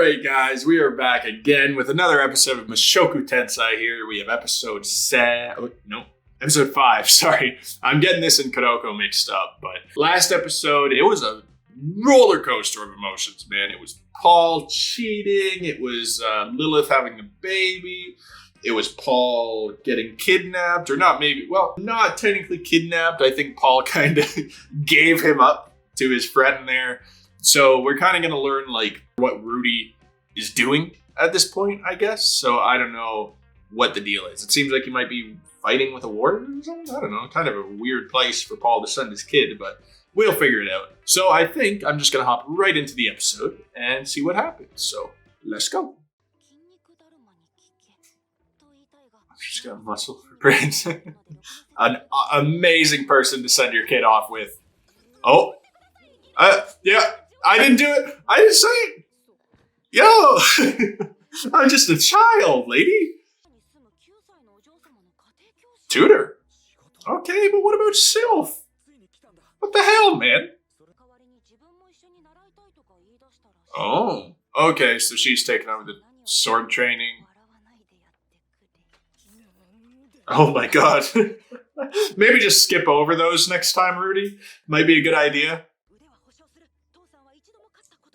Alright guys, we are back again with another episode of Mushoku Tensei here. We have episode 5, sorry. I'm getting this and Kuroko mixed up, but last episode, it was a roller coaster of emotions, man. It was Paul cheating, it was Lilith having a baby, it was Paul getting kidnapped, or not technically kidnapped. I think Paul kind of gave him up to his friend there. So we're kind of going to learn like what Rudy is doing at this point, I guess. So I don't know what the deal is. It seems like he might be fighting with a warrior or something. I don't know. Kind of a weird place for Paul to send his kid, but we'll figure it out. So I think I'm just going to hop right into the episode and see what happens. So let's go. She's got muscle for brains. An amazing person to send your kid off with. Oh, yeah. I didn't do it. I didn't say it. Yo, I'm just a child, lady. Tutor. Okay, but what about Sylph? What the hell, man? Oh, okay, so she's taking over the sword training. Oh my god. Maybe just skip over those next time, Rudy. Might be a good idea.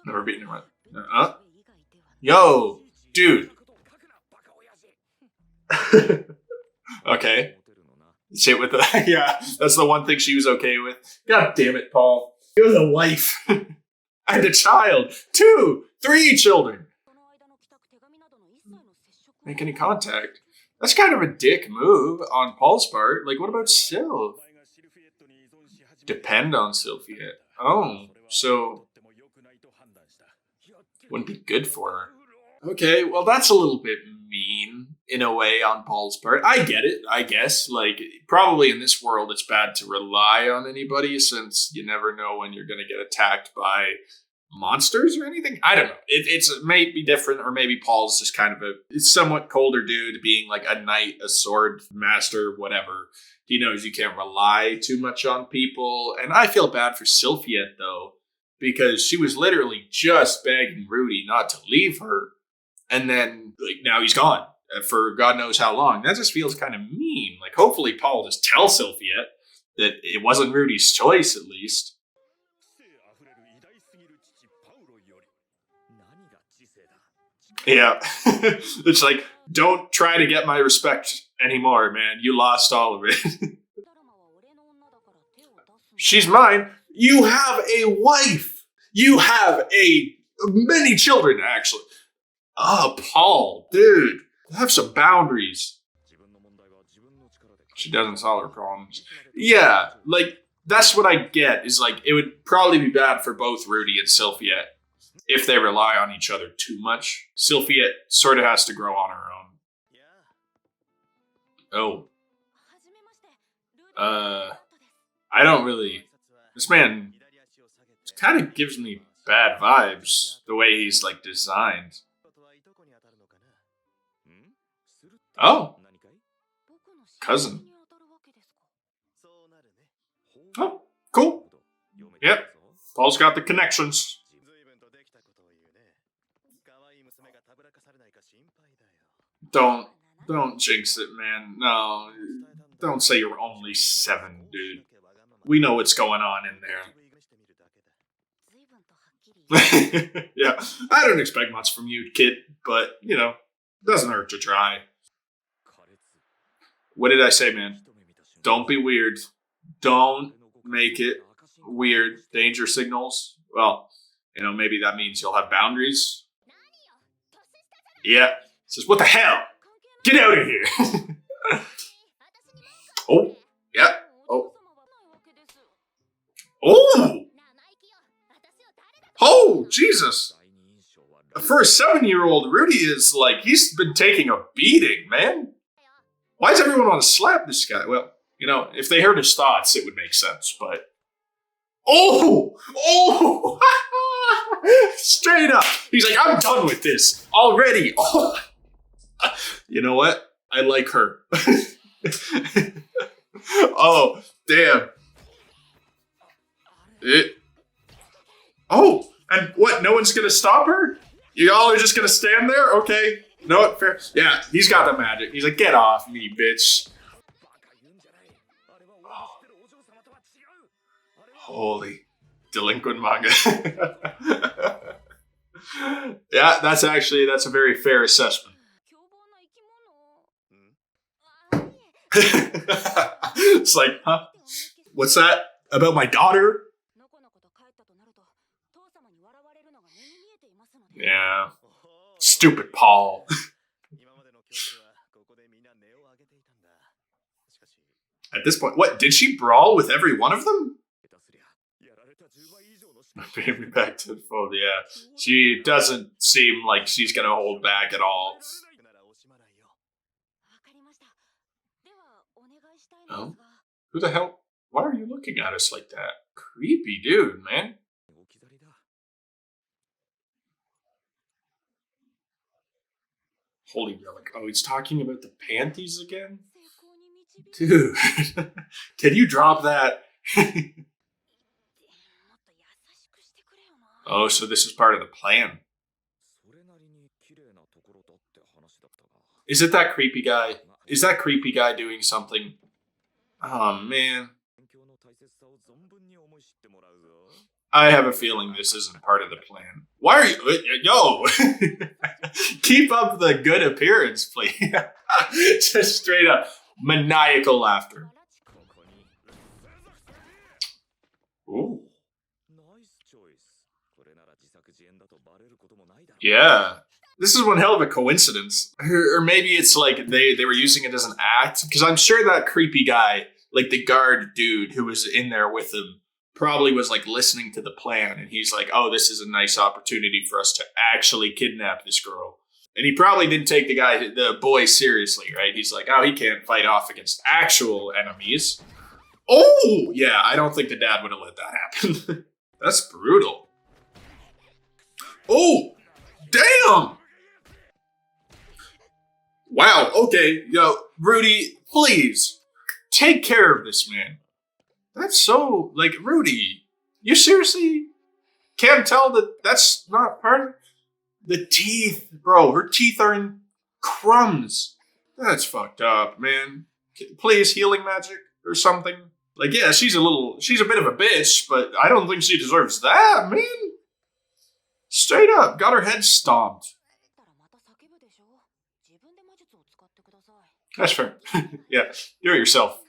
Never beaten him. Yo, dude. Okay. Shit with the yeah, that's the one thing she was okay with. God damn it, Paul. You're the wife. And a child. 2, 3 children. Make any contact. That's kind of a dick move on Paul's part. Like, what about Sylph? Depend on Sylphia. Oh, so wouldn't be good for her. Okay, well, that's a little bit mean in a way on Paul's part. I get it, I guess. Like, probably in this world, it's bad to rely on anybody since you never know when you're going to get attacked by monsters or anything. I don't know. It may be different, or maybe Paul's just kind of a somewhat colder dude, being like a knight, a sword master, whatever. He knows you can't rely too much on people. And I feel bad for Sylphia, though, because she was literally just begging Rudy not to leave her. And then, like, now he's gone for God knows how long. That just feels kind of mean. Like, hopefully Paul just tells Sylphia that it wasn't Rudy's choice, at least. Yeah. It's like, don't try to get my respect anymore, man. You lost all of it. She's mine. You have a wife. You have many children, actually. Oh, Paul, dude, have some boundaries. She doesn't solve her problems. Yeah, like, that's what I get, is like, it would probably be bad for both Rudy and Sylphia if they rely on each other too much. Sylphia sort of has to grow on her own. Oh. I don't really... This man kind of gives me bad vibes, the way he's, like, designed. Oh. Cousin. Oh, cool. Yep. Paul's got the connections. Don't jinx it, man. No. Don't say you're only 7, dude. We know what's going on in there. Yeah, I don't expect much from you, kid, but, you know, doesn't hurt to try. What did I say, man? Don't be weird. Don't make it weird. Danger signals. Well, you know, maybe that means you'll have boundaries. Yeah. Says, what the hell? Get out of here. Oh, yeah. Oh. Oh! Oh, Jesus. For a 7-year-old, Rudy is like, he's been taking a beating, man. Why does everyone want to slap this guy? Well, you know, if they heard his thoughts, it would make sense, but... Oh! Oh! Straight up. He's like, I'm done with this already. Oh. You know what? I like her. Oh, damn. Oh, and what? No one's gonna stop her? You all are just gonna stand there? Okay. No, what? Fair. Yeah, he's got the magic. He's like, get off me, bitch. Oh. Holy delinquent manga. Yeah, that's a very fair assessment. It's like, huh? What's that? About my daughter? Yeah. Stupid Paul. At this point, what? Did she brawl with every one of them? Baby back to the fold, yeah. She doesn't seem like she's gonna hold back at all. Oh? Who the hell? Why are you looking at us like that? Creepy dude, man. Holy relic. Oh, he's talking about the panties again? Dude, can you drop that? Oh, so this is part of the plan. Is it that creepy guy? Is that creepy guy doing something? Oh, man. I have a feeling this isn't part of the plan. Why are you... Yo! Keep up the good appearance, please. Just straight up maniacal laughter. Ooh. Yeah. This is one hell of a coincidence. Or maybe it's like they were using it as an act. Because I'm sure that creepy guy, like the guard dude who was in there with him, probably was like listening to the plan. And he's like, oh, this is a nice opportunity for us to actually kidnap this girl. And he probably didn't take the boy seriously, right? He's like, oh, he can't fight off against actual enemies. Oh, yeah, I don't think the dad would have let that happen. That's brutal. Oh, damn! Wow, okay, yo, Rudy, please, take care of this man. That's so, like, Rudy, you seriously can't tell that that's not part of the teeth, bro, her teeth are in crumbs. That's fucked up, man. Please, healing magic or something. Like, yeah, she's a bit of a bitch, but I don't think she deserves that, man. Straight up, got her head stomped. That's fair. Yeah, do it yourself.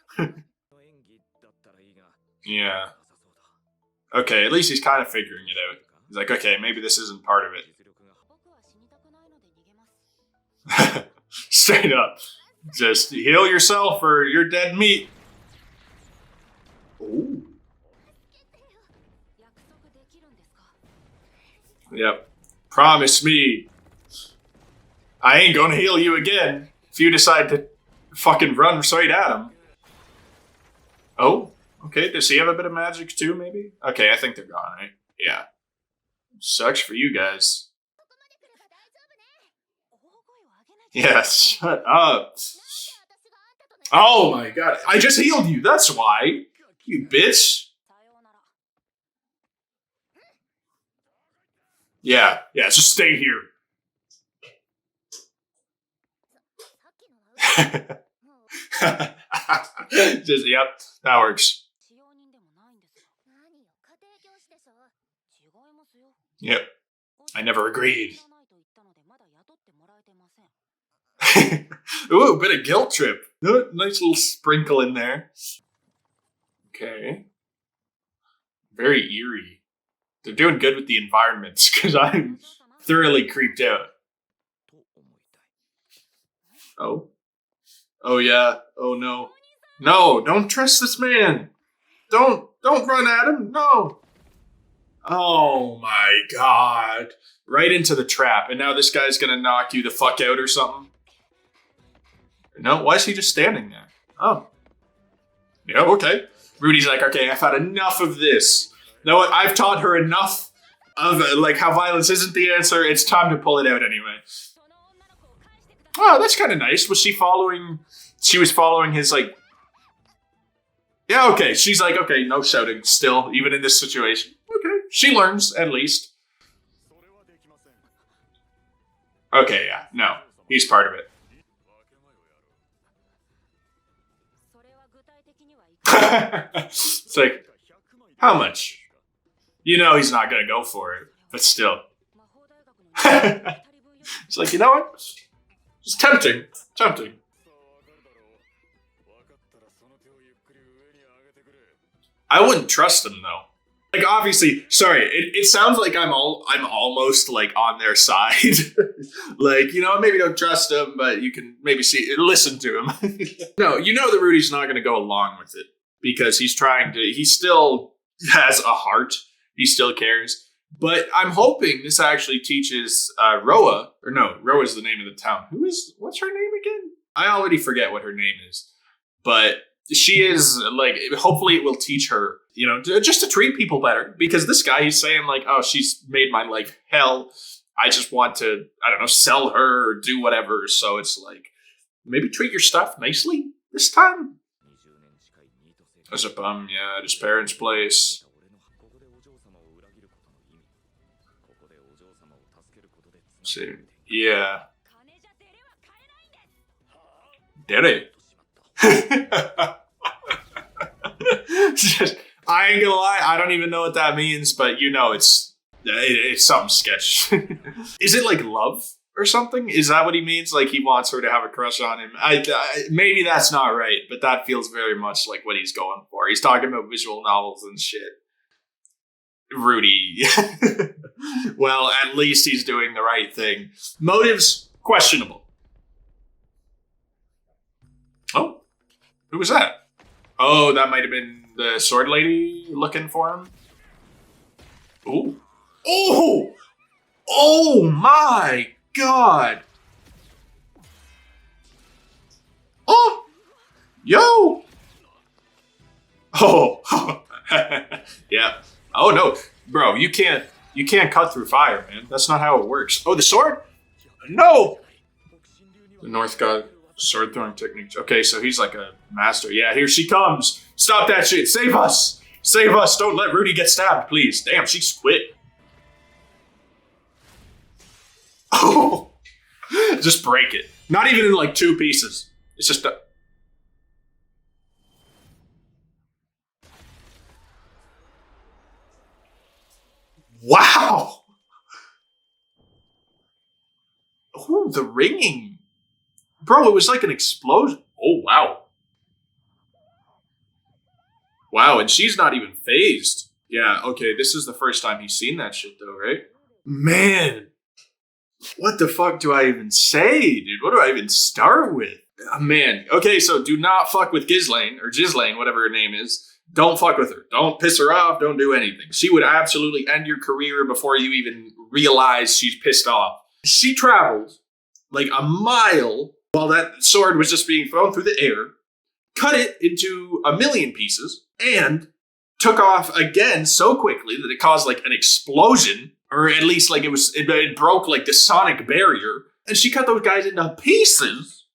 Yeah. Okay, at least he's kind of figuring it out. He's like, okay, maybe this isn't part of it. Straight up. Just heal yourself or you're dead meat. Ooh. Yep. Promise me I ain't gonna heal you again if you decide to fucking run straight at him. Oh, okay. Does he have a bit of magic too, maybe? Okay, I think they're gone, right? Yeah. Sucks for you guys. Yeah, shut up. Oh my god. I just healed you. That's why. You bitch. Yeah, just stay here. Just, yep, that works. Yep, I never agreed. Ooh, a bit of guilt trip. Nice little sprinkle in there. Okay. Very eerie. They're doing good with the environments because I'm thoroughly creeped out. Oh. Oh yeah. Oh no. No, don't trust this man. Don't run at him. No. Oh my god. Right into the trap. And now this guy's gonna knock you the fuck out or something. No, why is he just standing there? Oh. Yeah, okay. Rudy's like, okay, I've had enough of this. You know what? I've taught her enough of like how violence isn't the answer. It's time to pull it out anyway. Oh, that's kind of nice. Was she following? She was following his like. Yeah, okay. She's like, okay, no shouting still, even in this situation. Okay, she learns at least. Okay, yeah, no, he's part of it. It's like, how much? You know he's not gonna go for it, but still. It's like, you know what? It's tempting. Tempting. I wouldn't trust him though. Like obviously, sorry, it sounds like I'm almost like on their side. Like, you know, maybe don't trust him, but you can maybe listen to him. No, you know that Rudy's not gonna go along with it because he still has a heart. He still cares. But I'm hoping this actually teaches Roa, or no, Roa's the name of the town. What's her name again? I already forget what her name is. But she is, like, hopefully it will teach her, you know, just to treat people better. Because this guy, he's saying, like, oh, she's made my life hell. I just want to, I don't know, sell her or do whatever. So it's like, maybe treat your stuff nicely this time. That's a bum, yeah, at his parents' place. See, yeah. Dere. I ain't gonna lie, I don't even know what that means, but you know it's something sketch. Is it like love or something? Is that what he means? Like he wants her to have a crush on him? Maybe that's not right, but that feels very much like what he's going for. He's talking about visual novels and shit. Rudy. Well, at least he's doing the right thing. Motives, questionable. Oh, who was that? Oh, that might have been the sword lady looking for him. Ooh. Oh! Oh my god! Oh! Yo! Oh! Yeah. Oh no, bro, you can't cut through fire, man. That's not how it works. Oh, the sword? No! The North God sword throwing techniques. Okay, so he's like a master. Yeah, here she comes. Stop that shit. Save us. Save us. Don't let Rudy get stabbed, please. Damn, she's quit. Oh! Just break it. Not even in like two pieces. It's just a... Wow! Ooh, the ringing. Bro, it was like an explosion. Oh, wow. Wow, and she's not even phased. Yeah, okay, this is the first time he's seen that shit though, right? Man, what the fuck do I even say, dude? What do I even start with? Man, okay, so do not fuck with Ghislaine, or Ghislaine, whatever her name is. Don't fuck with her. Don't piss her off. Don't do anything. She would absolutely end your career before you even realize she's pissed off. She traveled like a mile while that sword was just being thrown through the air, cut it into a million pieces, and took off again so quickly that it caused like an explosion, or at least like it broke like the sonic barrier, and she cut those guys into pieces.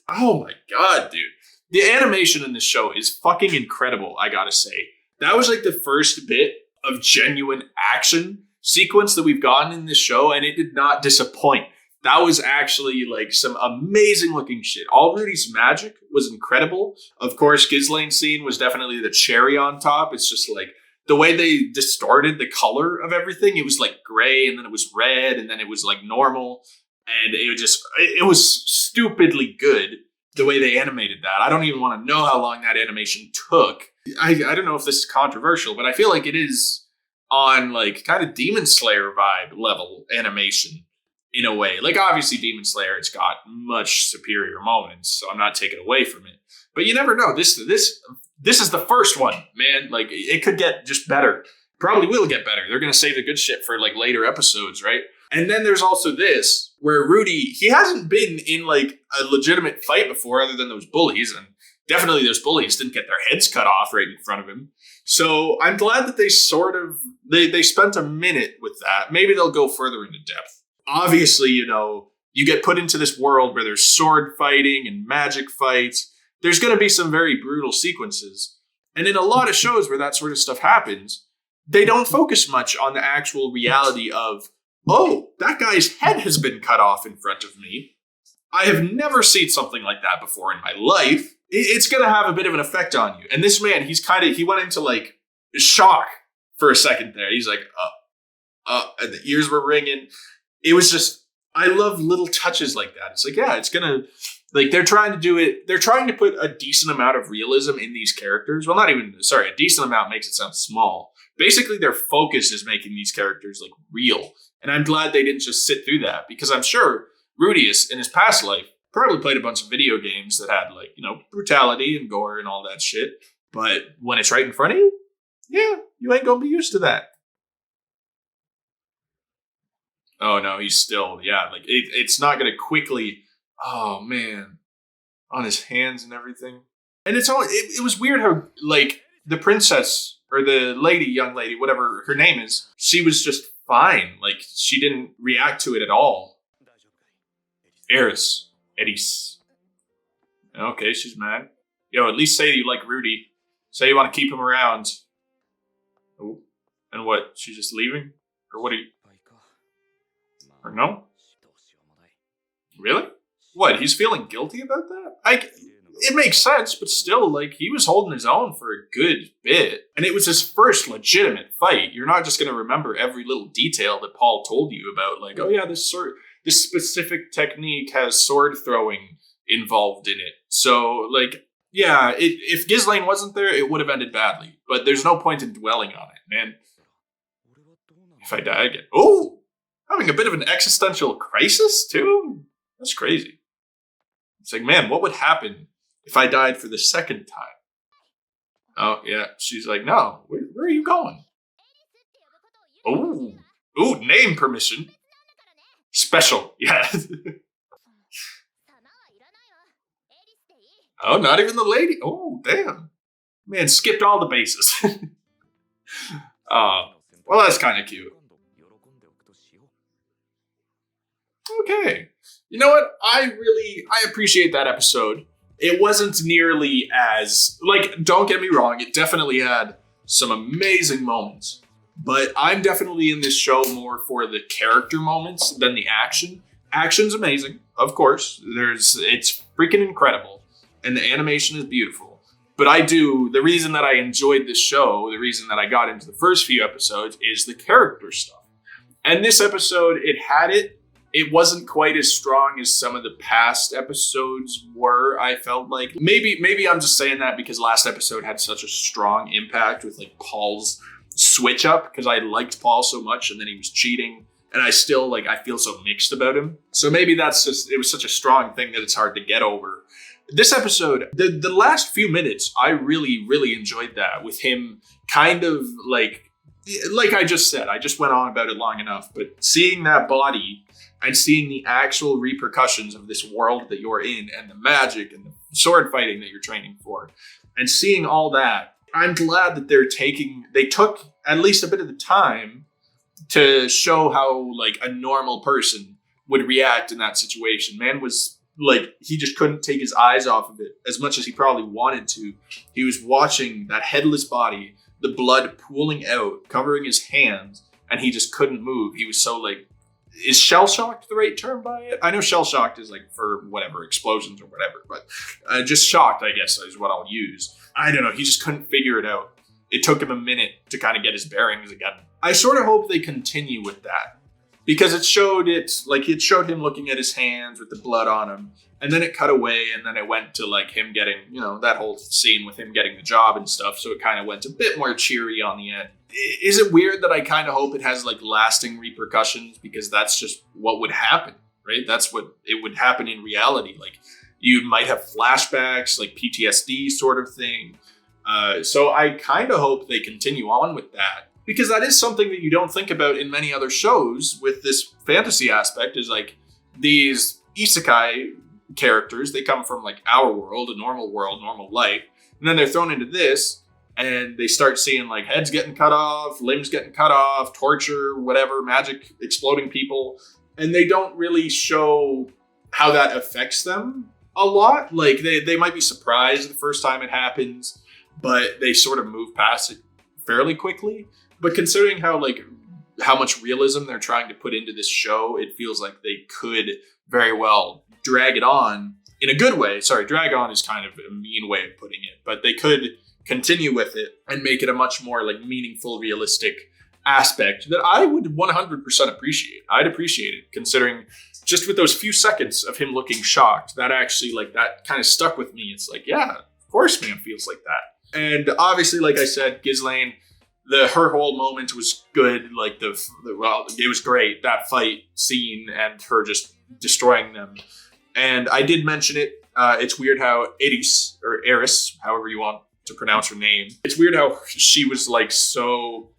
Oh my god, dude. The animation in this show is fucking incredible, I gotta say. That was like the first bit of genuine action sequence that we've gotten in this show, and it did not disappoint. That was actually like some amazing looking shit. All Rudy's magic was incredible. Of course, Ghislaine's scene was definitely the cherry on top. It's just like the way they distorted the color of everything. It was like gray, and then it was red, and then it was like normal. And it was stupidly good. The way they animated that. I don't even want to know how long that animation took. I don't know if this is controversial, but I feel like it is on like kind of Demon Slayer vibe level animation in a way. Like obviously Demon Slayer, it's got much superior moments, so I'm not taking away from it. But you never know. This is the first one, man. Like it could get just better. Probably will get better. They're going to save the good shit for like later episodes, right? And then there's also this, where Rudy, he hasn't been in like a legitimate fight before other than those bullies. And definitely those bullies didn't get their heads cut off right in front of him. So I'm glad that they spent a minute with that. Maybe they'll go further into depth. Obviously, you know, you get put into this world where there's sword fighting and magic fights. There's going to be some very brutal sequences. And in a lot of shows where that sort of stuff happens, they don't focus much on the actual reality of oh, that guy's head has been cut off in front of me. I have never seen something like that before in my life. It's going to have a bit of an effect on you. And this man, he went into like shock for a second there. He's like, and the ears were ringing. It was just, I love little touches like that. It's like, yeah, it's going to, like, they're trying to do it. They're trying to put a decent amount of realism in these characters. Well, a decent amount makes it sound small. Basically, their focus is making these characters like real. And I'm glad they didn't just sit through that, because I'm sure Rudius in his past life probably played a bunch of video games that had like, brutality and gore and all that shit. But when it's right in front of you, yeah, you ain't gonna be used to that. Oh no, he's still, like it's not gonna quickly, oh man, on his hands and everything. And it was weird how like the princess or the young lady, whatever her name is, she was just fine. Like she didn't react to it at all. Eris. Okay, she's mad. Yo, at least say you like Rudy. Say you want to keep him around. Oh, and what? She's just leaving? Or what are you? Or no? Really? What? He's feeling guilty about that? It makes sense, but still, like, he was holding his own for a good bit. And it was his first legitimate fight. You're not just going to remember every little detail that Paul told you about. Like, oh yeah, this specific technique has sword throwing involved in it. So, like, yeah, if Ghislaine wasn't there, it would have ended badly. But there's no point in dwelling on it, man. If I die again. Oh! Having a bit of an existential crisis, too? That's crazy. It's like, man, what would happen if I died for the second time? Oh, yeah. She's like, no, where are you going? Oh, name permission. Special, yeah. Oh, not even the lady. Oh, damn. Man, skipped all the bases. Well, that's kind of cute. Okay. You know what? I appreciate that episode. It wasn't nearly as, like, don't get me wrong, it definitely had some amazing moments. But I'm definitely in this show more for the character moments than the action. Action's amazing, of course. It's freaking incredible. And the animation is beautiful. But the reason that I enjoyed this show, the reason that I got into the first few episodes is the character stuff. And this episode, it had it. It wasn't quite as strong as some of the past episodes were, I felt like. Maybe I'm just saying that because last episode had such a strong impact with like Paul's switch up, because I liked Paul so much and then he was cheating. And I still, I feel so mixed about him. So maybe it was such a strong thing that it's hard to get over. This episode, the last few minutes, I really, really enjoyed that with him kind of like I just said, I just went on about it long enough, but seeing that body and seeing the actual repercussions of this world that you're in and the magic and the sword fighting that you're training for and seeing all that, I'm glad that they took at least a bit of the time to show how like a normal person would react in that situation. Man was like, he just couldn't take his eyes off of it as much as he probably wanted to. He was watching that headless body, the blood pooling out, covering his hands, and he just couldn't move. He was so like, is shell-shocked the right term by it? I know shell-shocked is like for whatever, explosions or whatever, but just shocked, I guess, is what I'll use. I don't know, he just couldn't figure it out. It took him a minute to kind of get his bearings again. I sort of hope they continue with that, because it showed him looking at his hands with the blood on him, and then it cut away, and then it went to like him getting, that whole scene with him getting the job and stuff, so it kind of went a bit more cheery on the end. Is it weird that I kind of hope it has like lasting repercussions, because that's just what would happen, right? That's what it would happen in reality. Like you might have flashbacks, like PTSD sort of thing. So I kind of hope they continue on with that, because that is something that you don't think about in many other shows with this fantasy aspect, is like these isekai characters, they come from like our world, normal life, and then they're thrown into this, and they start seeing like heads getting cut off, limbs getting cut off, torture, whatever, magic exploding people. And they don't really show how that affects them a lot. Like they might be surprised the first time it happens, but they sort of move past it fairly quickly. But considering how like how much realism they're trying to put into this show, it feels like they could very well drag it on in a good way. Sorry, drag on is kind of a mean way of putting it, but they could continue with it and make it a much more like meaningful, realistic aspect that I would 100% appreciate. I'd appreciate it, considering just with those few seconds of him looking shocked, that actually like that kind of stuck with me. It's like, yeah, of course man feels like that. And obviously, like I said, Ghislaine, her whole moment was good. Like well, it was great, that fight scene and her just destroying them. And I did mention it. It's weird how Eris, however you want to pronounce her name, it's weird how she was like so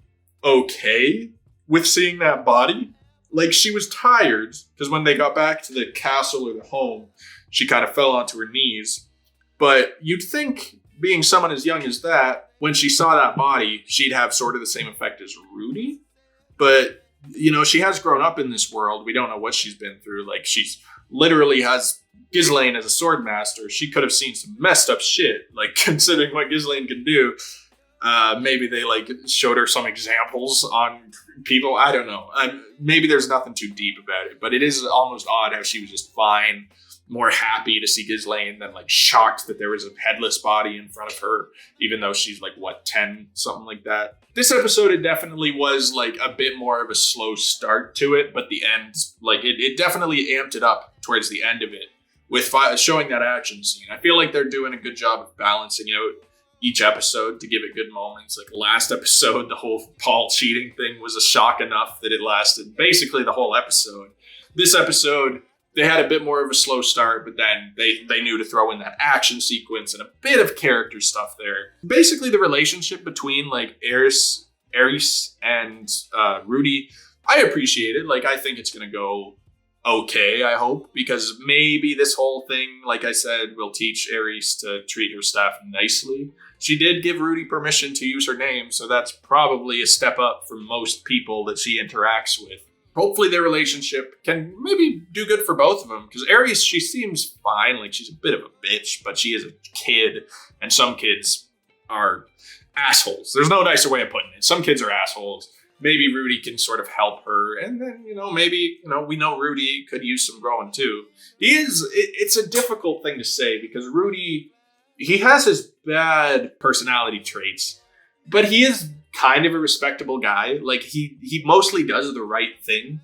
okay with seeing that body. Like she was tired because when they got back to the castle or the home, she kind of fell onto her knees. But you'd think, being someone as young as that, when she saw that body, she'd have sort of the same effect as Rudy. But, you know, she has grown up in this world. We don't know what she's been through. Like, she's literally has Ghislaine as a sword master. She could have seen some messed up shit, like, considering what Ghislaine can do. Maybe they, like, showed her some examples on people. I don't know. Maybe there's nothing too deep about it. But it is almost odd how she was just fine, more happy to see Ghislaine than like shocked that there was a headless body in front of her, even though she's like, what, 10, something like that. This episode, it definitely was like a bit more of a slow start to it, but the end, like it definitely amped it up towards the end of it with showing that action scene. I feel like they're doing a good job of balancing out each episode to give it good moments. Like last episode, the whole Paul cheating thing was a shock enough that it lasted basically the whole episode. This episode, they had a bit more of a slow start, but then they knew to throw in that action sequence and a bit of character stuff there. Basically, the relationship between like Eris and Rudy, I appreciate it. Like, I think it's going to go okay, I hope, because maybe this whole thing, like I said, will teach Eris to treat her staff nicely. She did give Rudy permission to use her name, so that's probably a step up from most people that she interacts with. Hopefully their relationship can maybe do good for both of them, because Eris, she seems fine. Like, she's a bit of a bitch, but she is a kid, and some kids are assholes. There's no nicer way of putting it. Some kids are assholes. Maybe Rudy can sort of help her, and then, maybe, we know Rudy could use some growing too. It's a difficult thing to say, because Rudy, he has his bad personality traits, but he is kind of a respectable guy. Like, he mostly does the right thing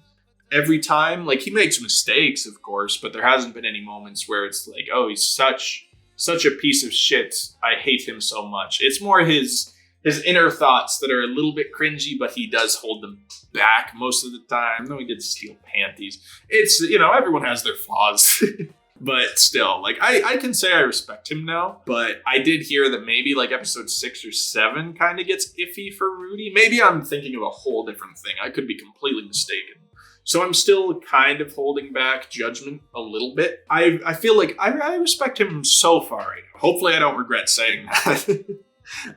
every time. Like, he makes mistakes, of course, but there hasn't been any moments where it's like, oh, he's such a piece of shit, I hate him so much. It's more his inner thoughts that are a little bit cringy, but he does hold them back most of the time. No, he did steal panties. It's, everyone has their flaws. But still, like, I can say I respect him now, but I did hear that maybe like episode 6 or 7 kind of gets iffy for Rudy. Maybe I'm thinking of a whole different thing. I could be completely mistaken. So I'm still kind of holding back judgment a little bit. I feel like I respect him so far right now. Hopefully I don't regret saying that.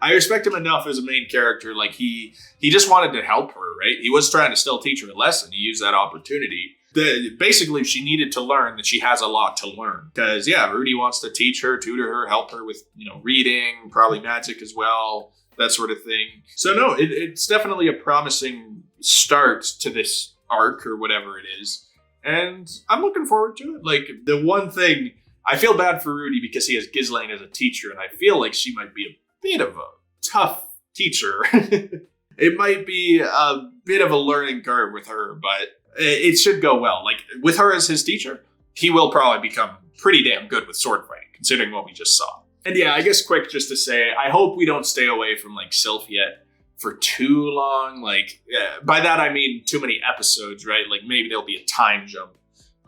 I respect him enough as a main character. Like, he just wanted to help her, right? He was trying to still teach her a lesson. He used that opportunity. Basically, she needed to learn that she has a lot to learn. Because, yeah, Rudy wants to teach her, tutor her, help her with, reading, probably magic as well, that sort of thing. So, no, it's definitely a promising start to this arc or whatever it is. And I'm looking forward to it. Like, the one thing, I feel bad for Rudy because he has Ghislaine as a teacher, and I feel like she might be a bit of a tough teacher. It might be a bit of a learning curve with her, but it should go well. Like, with her as his teacher, he will probably become pretty damn good with sword fighting, considering what we just saw. And yeah, I guess quick just to say, I hope we don't stay away from like Sylphiette for too long. Like, by that I mean too many episodes, right? Like, maybe there'll be a time jump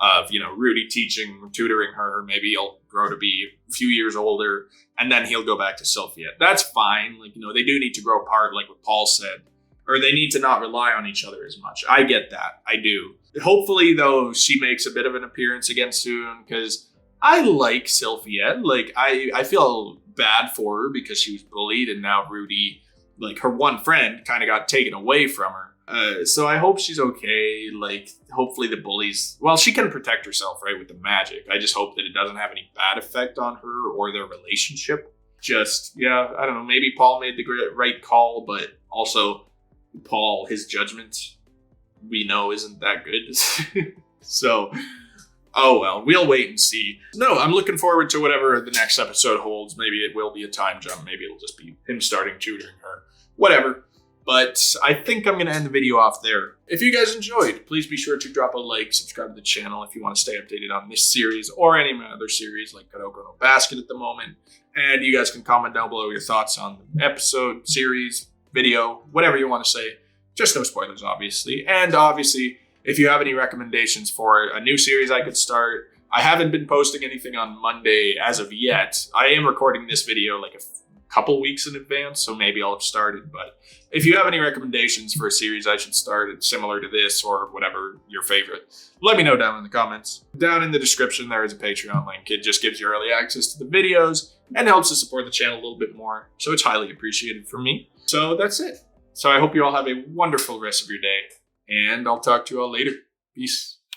of, Rudy tutoring her. Maybe he'll grow to be a few years older, and then he'll go back to Sylphiette. That's fine. Like, they do need to grow apart, like what Paul said. Or they need to not rely on each other as much. I get that. I do. Hopefully, though, she makes a bit of an appearance again soon, because I like Sylphiette. Like, I feel bad for her because she was bullied, and now Rudy, like, her one friend kind of got taken away from her. So I hope she's okay. Like, hopefully the bullies, well, she can protect herself, right, with the magic. I just hope that it doesn't have any bad effect on her or their relationship. Just, yeah, I don't know. Maybe Paul made the right call, but also Paul, his judgment we know isn't that good. So, oh well, we'll wait and see. No, I'm looking forward to whatever the next episode holds. Maybe it will be a time jump. Maybe it'll just be him starting tutoring her. Whatever. But I think I'm going to end the video off there. If you guys enjoyed, please be sure to drop a like, subscribe to the channel if you want to stay updated on this series or any of my other series like Kuroko no Basket at the moment. And you guys can comment down below your thoughts on the episode, series, video, whatever you want to say. Just no spoilers, obviously. And obviously, if you have any recommendations for a new series I could start, I haven't been posting anything on Monday as of yet. I am recording this video like a couple weeks in advance, so maybe I'll have started. But if you have any recommendations for a series I should start similar to this or whatever your favorite, let me know down in the comments. Down in the description, there is a Patreon link. It just gives you early access to the videos and helps to support the channel a little bit more. So it's highly appreciated from me. So that's it. So I hope you all have a wonderful rest of your day, and I'll talk to you all later. Peace.